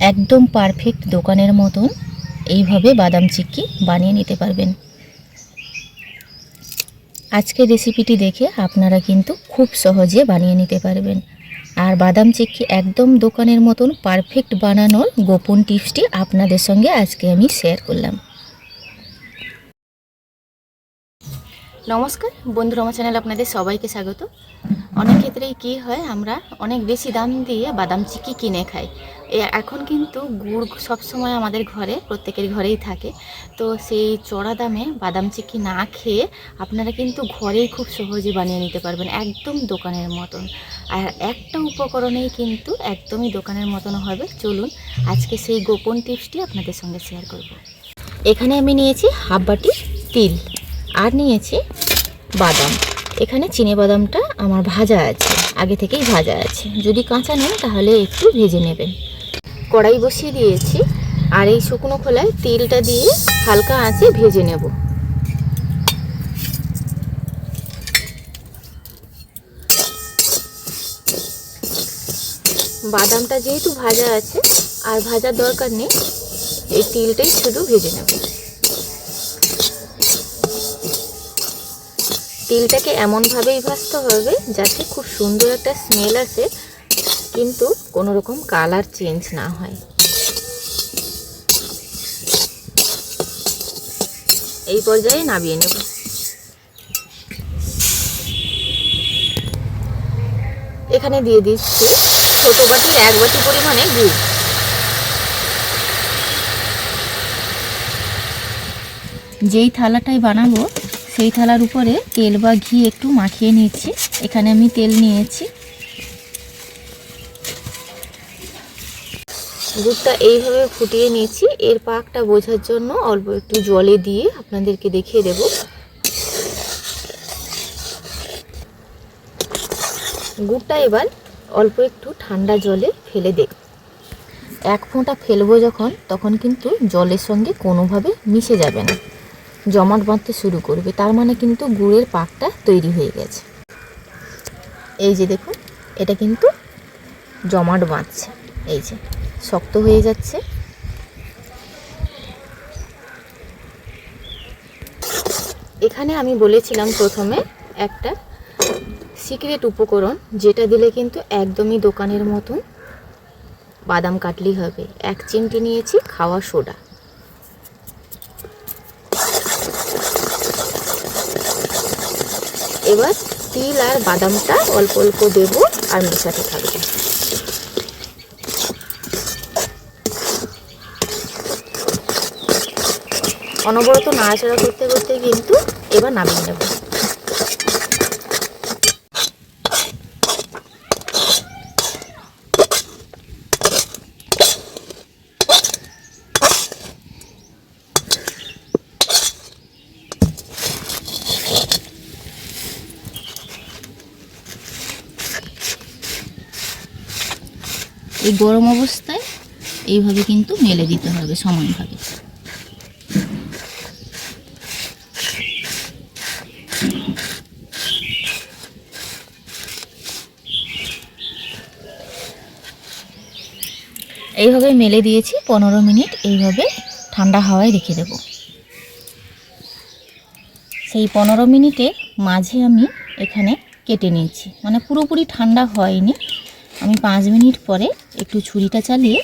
একদম পারফেক্ট দোকানের মতন এইভাবে বাদাম চিক্কি বানিয়ে নিতে পারবেন। আজকের রেসিপিটি দেখে আপনারা কিন্তু খুব সহজে বানিয়ে নিতে পারবেন। আর বাদাম চিক্কি একদম দোকানের মতন পারফেক্ট বানানোর গোপন টিপসটি আপনাদের সঙ্গে আজকে আমি শেয়ার করলাম। নমস্কার বন্ধুরা, আমার চ্যানেলে আপনাদের সবাইকে স্বাগত। অনেক ক্ষেত্রেই কী হয়, আমরা অনেক বেশি দাম দিয়ে বাদাম চিক্কি কিনে খাই। এখন কিন্তু গুড় সবসময় আমাদের ঘরে, প্রত্যেকের ঘরেই থাকে। তো সেই চড়া দামে বাদাম চিক্কি না খেয়ে আপনারা কিন্তু ঘরেই খুব সহজে বানিয়ে নিতে পারবেন, একদম দোকানের মতন। আর একটা উপকরণেই কিন্তু একদমই দোকানের মতন হবে। চলুন আজকে সেই গোপন টিপসটি আপনাদের সঙ্গে শেয়ার করব। এখানে আমি নিয়েছি হাফ বাটি তিল আর নিয়েছি বাদাম। এখানে চিনে বাদামটা আমার ভাজা আছে, আগে থেকেই ভাজা আছে। যদি কাঁচা নেন তাহলে একটু ভেজে নেবেন। কড়াই বসিয়ে দিয়েছি আর এই শুকনো খোলায় তিলটা দিয়ে হালকা আঁচে ভেজে নেব। বাদামটা যেহেতু ভাজা আছে আর ভাজার দরকার নেই, এই তিলটাই শুধু ভেজে নেব। তিলটাকে এমনভাবেই ভাজতে হবে যাতে খুব সুন্দর একটা স্মেল আসে, কিন্তু কোনো রকম কালার চেঞ্জ না হয়। এই পর্যায়ে নামিয়ে নেব। এখানে দিয়ে দিচ্ছি ছোট বাটির 1 বাটি পরিমাণে গুড়। যেই থালাটায় বানাবো সেই থালার উপরে তেল বা ঘি একটু মাখিয়ে নিচ্ছি। এখানে আমি তেল নিয়েছি। গুড়টা এইভাবে ফুটিয়ে নিয়েছি। এর পাকটা বোঝার জন্য অল্প একটু জলে দিয়ে আপনাদেরকে দেখিয়ে দেব। গুড়টা এবার অল্প একটু ঠান্ডা জলে ফেলে দেব। 1 ফোঁটা ফেলবো যখন, তখন কিন্তু জলের সঙ্গে কোনোভাবে মিশে যাবে না, জমাট বাঁধতে শুরু করবে। তার মানে কিন্তু গুড়ের পাকটা তৈরি হয়ে গেছে। এই যে দেখুন, এটা কিন্তু জমাট বাঁধছে, এই যে শক্ত হয়ে যাচ্ছে। এখানে আমি বলেছিলাম প্রথমে একটা সিক্রেট উপকরণ, যেটা দিলে কিন্তু একদমই দোকানের মতন বাদাম কাটলি হবে। 1 চিমটি নিয়েছি খাওয়া সোডা। এবার তিল আর বাদামটা অল্প অল্প দেব আর মেশাতে থাকবে। অনবরত নাড়াচাড়া করতে করতে কিন্তু এবার নামিয়ে নেব। এই গরম অবস্থায় এইভাবে কিন্তু মেলে দিতে হবে সমানভাবে। এইভাবে মেলে দিয়েছি 15 মিনিট। এইভাবে ঠান্ডা হাওয়ায় রেখে দেব। সেই 15 মিনিটের মাঝে আমি এখানে কেটে নিয়েছি, মানে পুরোপুরি ঠান্ডা হয়নি। আমি 5 মিনিট পরে একটু ছুরিটা চালিয়ে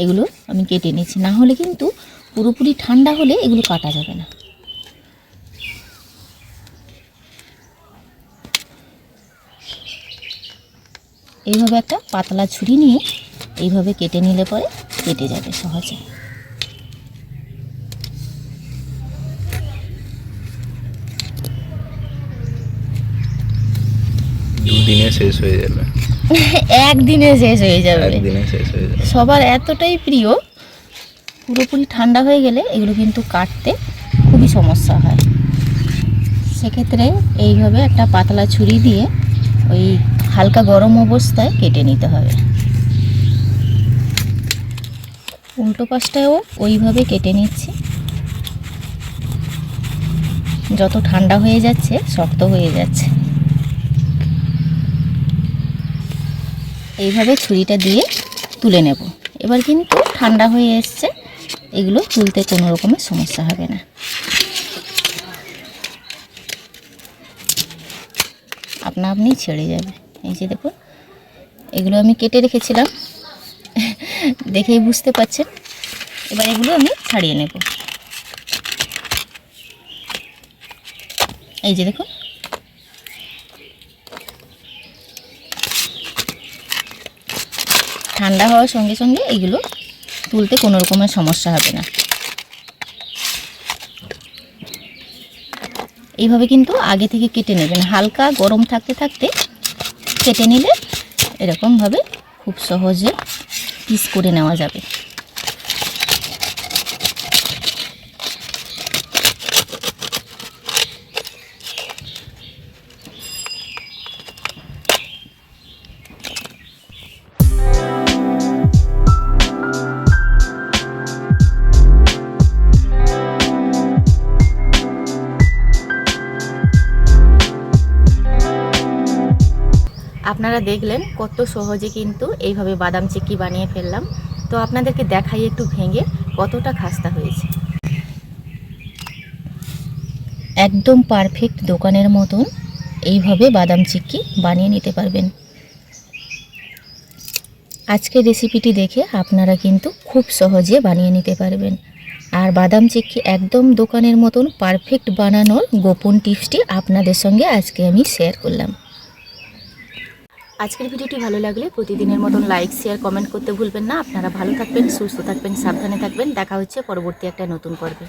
এগুলো আমি কেটে নিয়েছি। না হলে কিন্তু পুরোপুরি ঠান্ডা হলে এগুলো কাটা যাবে না। এইভাবে একটা পাতলা ছুরি নিয়ে এইভাবে কেটে নিলে পরে কেটে যাবে সহজে। দুদিনে শেষ হয়ে যাবে, একদিনে শেষ হয়ে যাবে। একদিনে শেষ হয়ে যাবে। সবার এতটাই প্রিয়, পুরোপুরি ঠান্ডা হয়ে গেলে এগুলো কিন্তু কাটতে খুবই সমস্যা হয়। সেক্ষেত্রে এইভাবে একটা পাতলা ছুরি দিয়ে ওই হালকা গরম অবস্থায় কেটে নিতে হবে। উল্টো পাশটাও ওইভাবে কেটে নিচ্ছি। যত ঠান্ডা হয়ে যাচ্ছে শক্ত হয়ে যাচ্ছে। এইভাবে ছুরিটা দিয়ে তুলে নেব। এবার কিন্তু ঠান্ডা হয়ে এসছে, এগুলো তুলতে কোনো রকমের সমস্যা হবে না। আপনা আপনি ছেড়ে যাবে। এই যে দেখুন, এগুলো আমি কেটে রেখেছিলাম, দেখেই বুঝতে পারছেন। এবার এগুলো আমি ছাড়িয়ে নেব। এই যে দেখুন, ঠান্ডা হওয়ার সঙ্গে সঙ্গে এগুলো তুলতে কোনো রকমের সমস্যা হবে না। এইভাবে কিন্তু আগে থেকে কেটে নেবেন, হালকা গরম থাকতে থাকতে কেটে নিলে এরকমভাবে খুব সহজে পিস করে নেওয়া যাবে। আপনারা দেখলেন কত সহজে কিন্তু এইভাবে বাদাম চিক্কি বানিয়ে ফেললাম। তো আপনাদেরকে দেখাই একটু ভেঙে কতটা খাস্তা হয়েছে। একদম পারফেক্ট দোকানের মতন এইভাবে বাদাম চিক্কি বানিয়ে নিতে পারবেন। আজকের রেসিপিটি দেখে আপনারা কিন্তু খুব সহজে বানিয়ে নিতে পারবেন। আর বাদাম চিক্কি একদম দোকানের মতন পারফেক্ট বানানোর গোপন টিপসটি আপনাদের সঙ্গে আজকে আমি শেয়ার করলাম। আজকের ভিডিওটি ভালো লাগলে প্রতিদিনের মতন লাইক, শেয়ার, কমেন্ট করতে ভুলবেন না। আপনারা ভালো থাকবেন, সুস্থ থাকবেন, সাবধানে থাকবেন। দেখা হচ্ছে পরবর্তী একটা নতুন পর্বে।